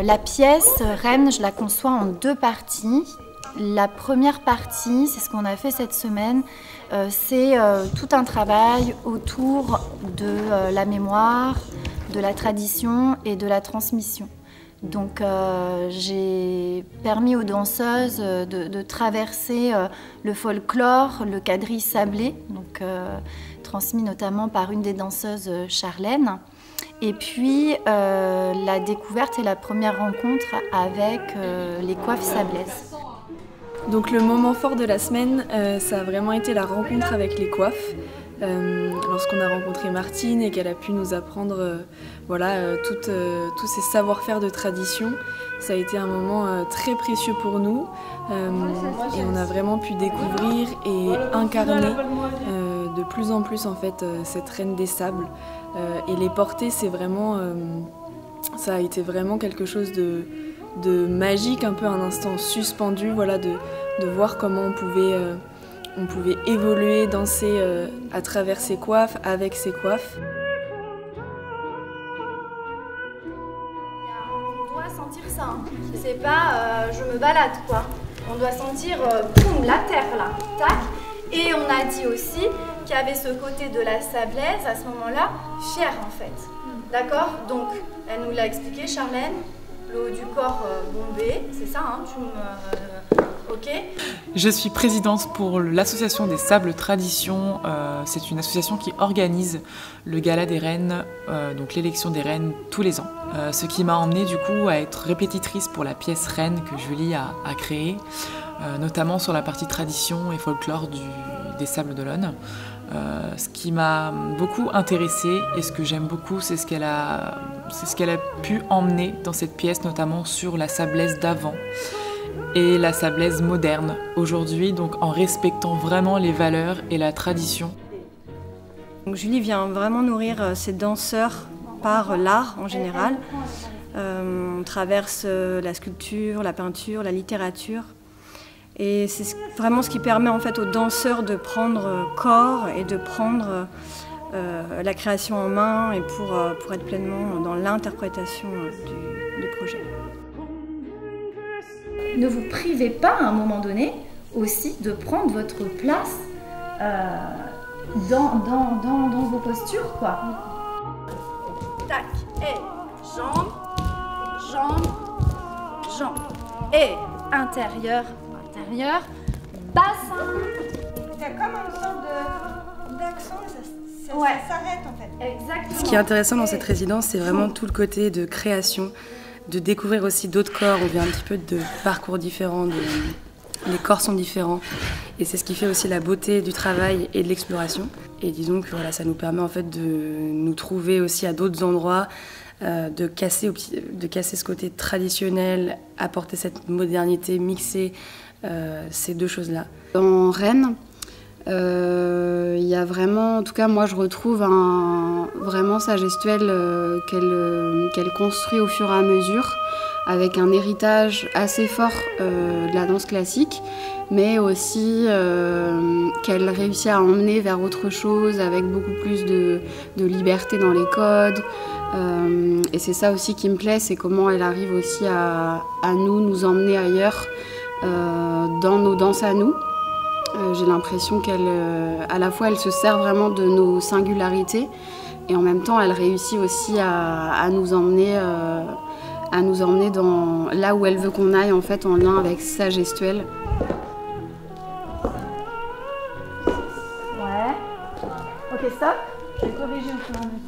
La pièce Reine, je la conçois en 2 parties. La première partie, c'est ce qu'on a fait cette semaine, c'est tout un travail autour de la mémoire, de la tradition et de la transmission. Donc j'ai permis aux danseuses de traverser le folklore, le quadrille sablé, donc, transmis notamment par une des danseuses, Charlène. Et puis la découverte et la première rencontre avec les coiffes sablaises. Donc le moment fort de la semaine, ça a vraiment été la rencontre avec les coiffes. Lorsqu'on a rencontré Martine et qu'elle a pu nous apprendre tous ces savoir-faire de tradition, ça a été un moment très précieux pour nous et on a vraiment pu découvrir et incarner de plus en plus en fait cette reine des sables et les porter, c'est vraiment ça a été vraiment quelque chose de magique, un peu un instant suspendu, voilà, de voir comment on pouvait évoluer, danser à travers ses coiffes, avec ses coiffes. On doit sentir ça, hein. C'est pas je me balade quoi. On doit sentir boum, la terre là, tac. Et on a dit aussi qu'il y avait ce côté de la sablaise à ce moment-là, fière en fait. D'accord? Donc, elle nous l'a expliqué, Charlène. Le haut du corps bombé, c'est ça, hein, ok. Je suis présidente pour l'association des Sables Tradition. C'est une association qui organise le gala des reines, donc l'élection des reines tous les ans. Ce qui m'a emmenée du coup à être répétitrice pour la pièce Reine que Julie a créée, notamment sur la partie tradition et folklore des Sables d'Olonne. Ce qui m'a beaucoup intéressée et ce que j'aime beaucoup, c'est ce qu'elle a pu emmener dans cette pièce, notamment sur la sablaise d'avant et la sablaise moderne aujourd'hui, donc en respectant vraiment les valeurs et la tradition. Donc Julie vient vraiment nourrir ses danseurs par l'art en général. On traverse la sculpture, la peinture, la littérature. Et c'est vraiment ce qui permet en fait aux danseurs de prendre corps et de prendre la création en main et pour être pleinement dans l'interprétation du projet. Ne vous privez pas à un moment donné aussi de prendre votre place dans vos postures, quoi. Tac, et jambes, jambes, jambes. Et intérieur, intérieur, bassin. Il y a comme une sorte d'accent et ça s'arrête en fait. Exactement. Ce qui est intéressant dans cette résidence, c'est vraiment tout le côté de création, de découvrir aussi d'autres corps. On vient un petit peu de parcours différents, les corps sont différents. Et c'est ce qui fait aussi la beauté du travail et de l'exploration. Et disons que voilà, ça nous permet en fait de nous trouver aussi à d'autres endroits, de casser ce côté traditionnel, apporter cette modernité, mixer ces deux choses-là. Dans Reine, il y a vraiment, en tout cas moi je retrouve vraiment sa gestuelle qu'elle construit au fur et à mesure, avec un héritage assez fort de la danse classique, mais aussi qu'elle réussit à emmener vers autre chose, avec beaucoup plus de liberté dans les codes. Et c'est ça aussi qui me plaît, c'est comment elle arrive aussi à nous emmener ailleurs dans nos danses à nous. J'ai l'impression à la fois elle se sert vraiment de nos singularités et en même temps elle réussit aussi à nous emmener dans là où elle veut qu'on aille en fait, en lien avec sa gestuelle. Ouais. Ok, stop. Je vais corriger au fur et à mesure.